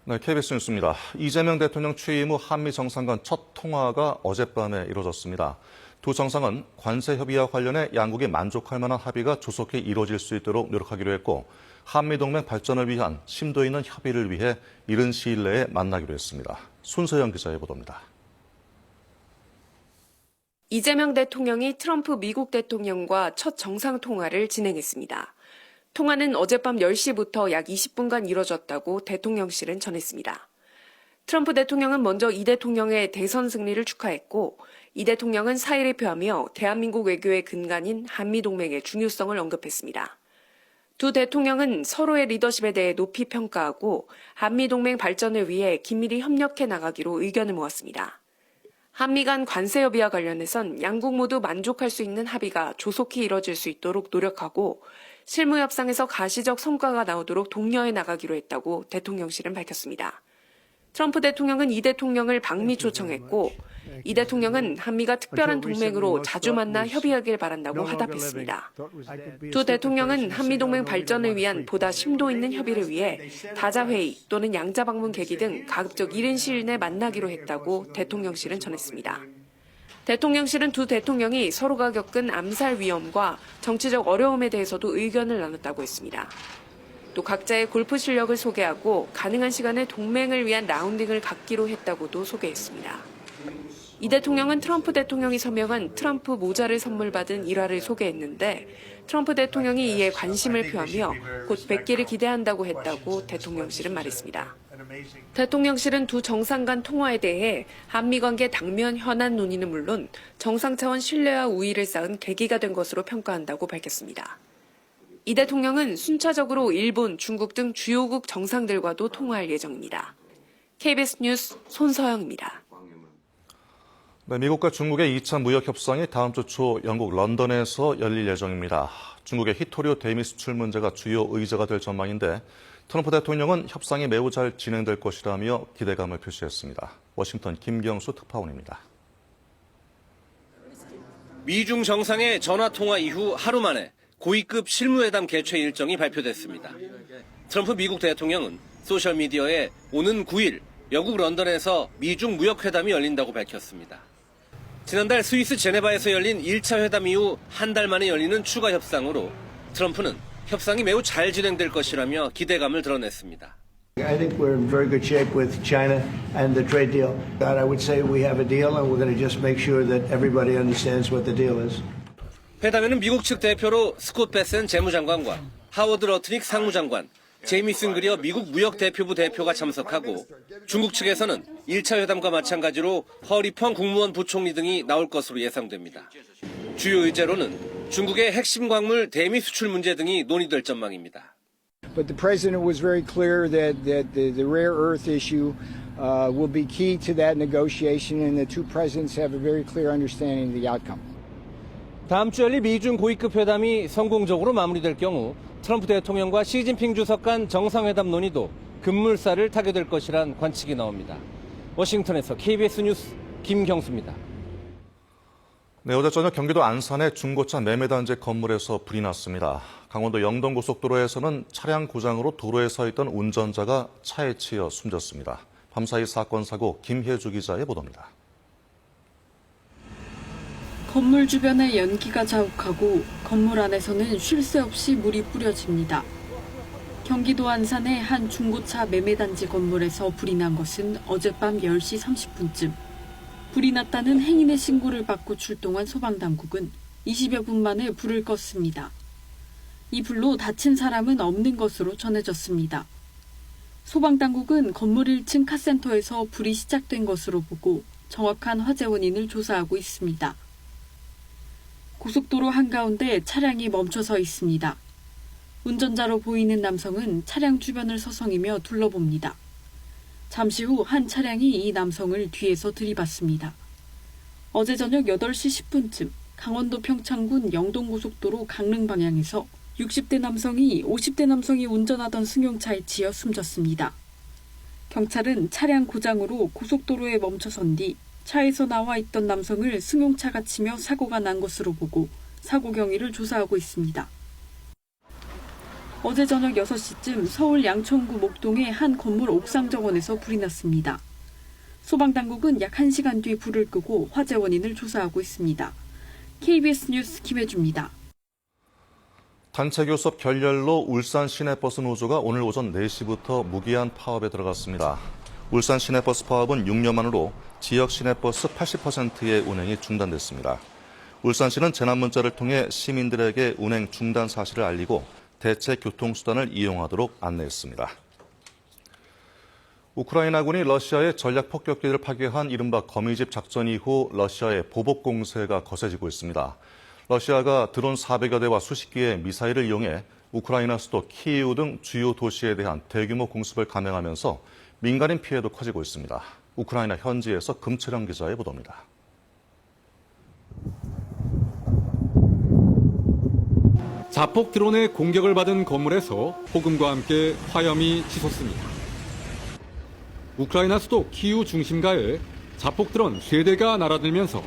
네, KBS 뉴스입니다. 이재명 대통령 취임 후 한미 정상 간 첫 통화가 어젯밤에 이루어졌습니다. 두 정상은 관세 협의와 관련해 양국이 만족할 만한 합의가 조속히 이루어질 수 있도록 노력하기로 했고, 한미 동맹 발전을 위한 심도 있는 협의를 위해 이른 시일 내에 만나기로 했습니다. 손서영 기자의 보도입니다. 이재명 대통령이 트럼프 미국 대통령과 첫 정상 통화를 진행했습니다. 통화는 어젯밤 10시부터 약 20분간 이뤄졌다고 대통령실은 전했습니다. 트럼프 대통령은 먼저 이 대통령의 대선 승리를 축하했고, 이 대통령은 사의를 표하며 대한민국 외교의 근간인 한미동맹의 중요성을 언급했습니다. 두 대통령은 서로의 리더십에 대해 높이 평가하고 한미동맹 발전을 위해 긴밀히 협력해 나가기로 의견을 모았습니다. 한미 간 관세 협의와 관련해선 양국 모두 만족할 수 있는 합의가 조속히 이뤄질 수 있도록 노력하고 실무 협상에서 가시적 성과가 나오도록 독려해 나가기로 했다고 대통령실은 밝혔습니다. 트럼프 대통령은 이 대통령을 방미 초청했고, 이 대통령은 한미가 특별한 동맹으로 자주 만나 협의하길 바란다고 화답했습니다. 두 대통령은 한미동맹 발전을 위한 보다 심도 있는 협의를 위해 다자회의 또는 양자방문 계기 등 가급적 이른 시일 내 만나기로 했다고 대통령실은 전했습니다. 대통령실은 두 대통령이 서로가 겪은 암살 위험과 정치적 어려움에 대해서도 의견을 나눴다고 했습니다. 또 각자의 골프 실력을 소개하고 가능한 시간에 동맹을 위한 라운딩을 갖기로 했다고도 소개했습니다. 이 대통령은 트럼프 대통령이 서명한 트럼프 모자를 선물 받은 일화를 소개했는데, 트럼프 대통령이 이에 관심을 표하며 곧 뵙기를 기대한다고 했다고 대통령실은 말했습니다. 대통령실은 두 정상 간 통화에 대해 한미 관계 당면 현안 논의는 물론 정상 차원 신뢰와 우위를 쌓은 계기가 된 것으로 평가한다고 밝혔습니다. 이 대통령은 순차적으로 일본, 중국 등 주요국 정상들과도 통화할 예정입니다. KBS 뉴스 손서영입니다. 네, 미국과 중국의 2차 무역 협상이 다음 주 초 영국 런던에서 열릴 예정입니다. 중국의 히토리오 대미 수출 문제가 주요 의제가 될 전망인데, 트럼프 대통령은 협상이 매우 잘 진행될 것이라며 기대감을 표시했습니다. 워싱턴 김경수 특파원입니다. 미중 정상의 전화통화 이후 하루 만에 고위급 실무회담 개최 일정이 발표됐습니다. 트럼프 미국 대통령은 소셜미디어에 오는 9일 영국 런던에서 미중 무역회담이 열린다고 밝혔습니다. 지난달 스위스 제네바에서 열린 1차 회담 이후 한 달 만에 열리는 추가 협상으로 트럼프는 협상이 매우 잘 진행될 것이라며 기대감을 드러냈습니다. I think we're in very good shape with China and the trade deal. I would say we have a deal and we're going to just make sure that everybody understands what the deal is. 회담에는 미국 측 대표로 스콧 베센 재무장관과 하워드 러트닉 상무장관, 제이미슨 그리어 미국 무역대표부 대표가 참석하고, 중국 측에서는 1차 회담과 마찬가지로 허리펑 국무원 부총리 등이 나올 것으로 예상됩니다. 주요 의제로는 중국의 핵심 광물 대미 수출 문제 등이 논의될 전망입니다. But the president was very clear that the rare earth issue will be key to that negotiation, and the two presidents have a very clear understanding of the outcome. 다음 주 열릴 미중 고위급 회담이 성공적으로 마무리될 경우 트럼프 대통령과 시진핑 주석 간 정상회담 논의도 급물살을 타게 될 것이란 관측이 나옵니다. 워싱턴에서 KBS 뉴스 김경수입니다. 네, 어제 저녁 경기도 안산의 중고차 매매단지 건물에서 불이 났습니다. 강원도 영동고속도로에서는 차량 고장으로 도로에 서 있던 운전자가 차에 치여 숨졌습니다. 밤사이 사건 사고 김혜주 기자의 보도입니다. 건물 주변에 연기가 자욱하고 건물 안에서는 쉴 새 없이 물이 뿌려집니다. 경기도 안산의 한 중고차 매매단지 건물에서 불이 난 것은 어젯밤 10시 30분쯤. 불이 났다는 행인의 신고를 받고 출동한 소방당국은 20여 분 만에 불을 껐습니다. 이 불로 다친 사람은 없는 것으로 전해졌습니다. 소방당국은 건물 1층 카센터에서 불이 시작된 것으로 보고 정확한 화재 원인을 조사하고 있습니다. 고속도로 한가운데 차량이 멈춰서 있습니다. 운전자로 보이는 남성은 차량 주변을 서성이며 둘러봅니다. 잠시 후 한 차량이 이 남성을 뒤에서 들이받습니다. 어제 저녁 8시 10분쯤 강원도 평창군 영동고속도로 강릉 방향에서 60대 남성이 50대 남성이 운전하던 승용차에 치여 숨졌습니다. 경찰은 차량 고장으로 고속도로에 멈춰선 뒤 차에서 나와 있던 남성을 승용차가 치며 사고가 난 것으로 보고 사고 경위를 조사하고 있습니다. 어제 저녁 6시쯤 서울 양천구 목동의 한 건물 옥상 정원에서 불이 났습니다. 소방당국은 약 1시간 뒤 불을 끄고 화재 원인을 조사하고 있습니다. KBS 뉴스 김혜주입니다. 단체 교섭 결렬로 울산 시내버스 노조가 오늘 오전 4시부터 무기한 파업에 들어갔습니다. 울산 시내버스 파업은 6년만으로 지역 시내버스 80%의 운행이 중단됐습니다. 울산시는 재난문자를 통해 시민들에게 운행 중단 사실을 알리고 대체 교통수단을 이용하도록 안내했습니다. 우크라이나군이 러시아의 전략 폭격기를 파괴한 이른바 거미집 작전 이후 러시아의 보복 공세가 거세지고 있습니다. 러시아가 드론 400여 대와 수십 개의 미사일을 이용해 우크라이나 수도 키이우 등 주요 도시에 대한 대규모 공습을 감행하면서 민간인 피해도 커지고 있습니다. 우크라이나 현지에서 금채령 기자의 보도입니다. 자폭 드론의 공격을 받은 건물에서 폭음과 함께 화염이 치솟습니다. 우크라이나 수도 키이우 중심가에 자폭 드론 3대가 날아들면서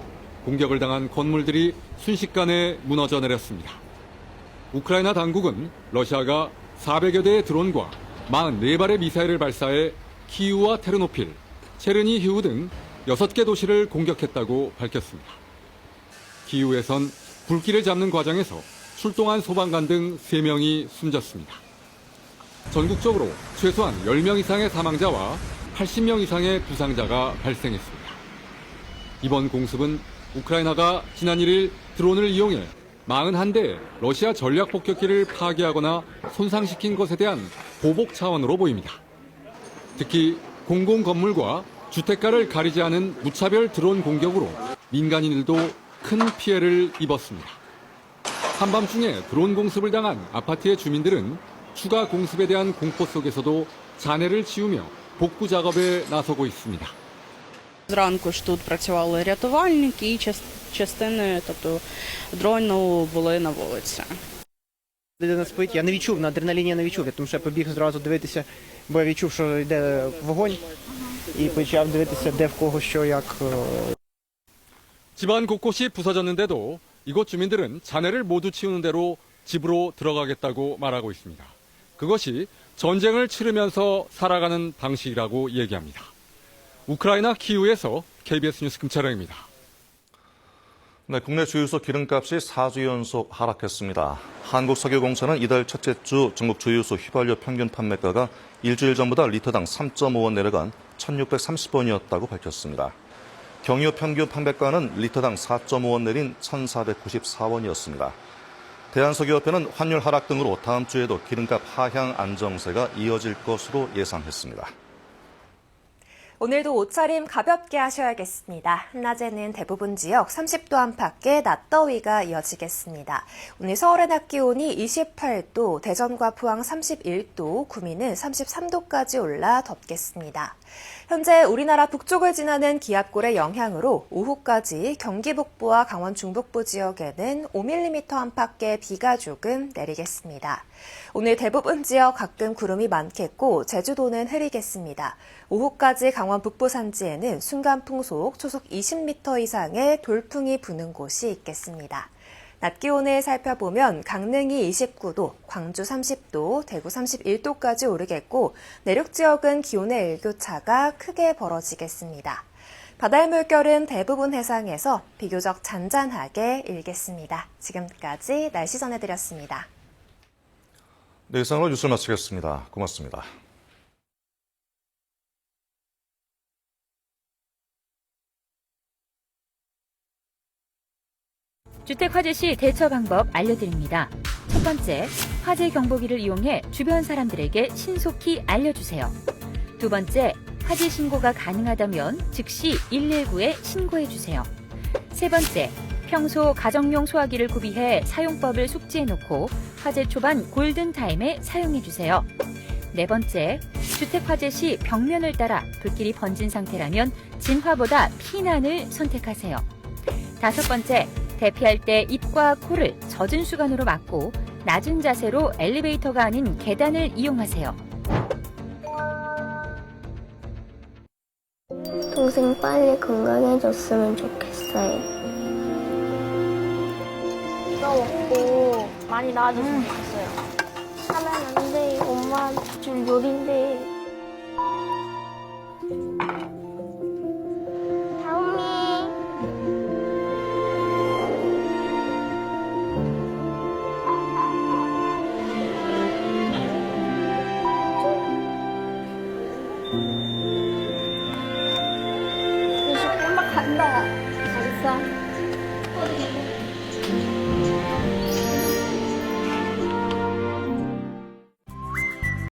공격을 당한 건물들이 순식간에 무너져 내렸습니다. 우크라이나 당국은 러시아가 400여 대의 드론과 44발의 미사일을 발사해 키이우와 테르노필, 체르니히우 등 6개 도시를 공격했다고 밝혔습니다. 키이우에선 불길을 잡는 과정에서 출동한 소방관 등 3명이 숨졌습니다. 전국적으로 최소한 10명 이상의 사망자와 80명 이상의 부상자가 발생했습니다. 이번 공습은 우크라이나가 지난 1일 드론을 이용해 41대의 러시아 전략 폭격기를 파괴하거나 손상시킨 것에 대한 보복 차원으로 보입니다. 특히 공공 건물과 주택가를 가리지 않은 무차별 드론 공격으로 민간인들도 큰 피해를 입었습니다. 한밤중에 드론 공습을 당한 아파트의 주민들은 추가 공습에 대한 공포 속에서도 잔해를 치우며 복구 작업에 на서고 있습니다. Зранку ж тут працювали рятувальники і частини, тобто дрону були на вулиці. Людина спить, я не відчув, на адреналіні я не відчув, тому що я побіг зразу дивитися, бо я відчув, що йде вогонь, і почав дивитися, де в кого що, як. 집안 곳곳이 부서졌는데도 이곳 주민들은 잔해를 모두 치우는 대로 집으로 들어가겠다고 말하고 있습니다. 그것이 전쟁을 치르면서 살아가는 방식이라고 얘기합니다. 우크라이나 키이우에서 KBS 뉴스 금차령입니다. 네, 국내 주유소 기름값이 4주 연속 하락했습니다. 한국석유공사는 이달 첫째 주 전국 주유소 휘발유 평균 판매가가 일주일 전보다 리터당 3.5원 내려간 1,630원이었다고 밝혔습니다. 경유 평균 판매가는 리터당 4.5원 내린 1,494원이었습니다. 대한석유협회는 환율 하락 등으로 다음 주에도 기름값 하향 안정세가 이어질 것으로 예상했습니다. 오늘도 옷차림 가볍게 하셔야겠습니다. 한낮에는 대부분 지역 30도 안팎의 낮더위가 이어지겠습니다. 오늘 서울의 낮 기온이 28도, 대전과 포항 31도, 구미는 33도까지 올라 덥겠습니다. 현재 우리나라 북쪽을 지나는 기압골의 영향으로 오후까지 경기 북부와 강원 중북부 지역에는 5mm 안팎의 비가 조금 내리겠습니다. 오늘 대부분 지역 가끔 구름이 많겠고 제주도는 흐리겠습니다. 오후까지 강원 북부 산지에는 순간 풍속 초속 20m 이상의 돌풍이 부는 곳이 있겠습니다. 낮 기온을 살펴보면 강릉이 29도, 광주 30도, 대구 31도까지 오르겠고 내륙 지역은 기온의 일교차가 크게 벌어지겠습니다. 바다의 물결은 대부분 해상에서 비교적 잔잔하게 일겠습니다. 지금까지 날씨 전해드렸습니다. 네, 이상으로 뉴스를 마치겠습니다. 고맙습니다. 주택 화재 시 대처 방법 알려드립니다. 첫 번째, 화재 경보기를 이용해 주변 사람들에게 신속히 알려주세요. 두 번째, 화재 신고가 가능하다면 즉시 119에 신고해주세요. 세 번째, 평소 가정용 소화기를 구비해 사용법을 숙지해놓고 화재 초반 골든타임에 사용해주세요. 네 번째, 주택 화재 시 벽면을 따라 불길이 번진 상태라면 진화보다 피난을 선택하세요. 다섯 번째, 대피할 때 입과 코를 젖은 수건으로 막고 낮은 자세로 엘리베이터가 아닌 계단을 이용하세요. 동생 빨리 건강해졌으면 좋겠어요. 이거 먹고 많이 나아졌으면 좋겠어요. 하면은 줄 요리인데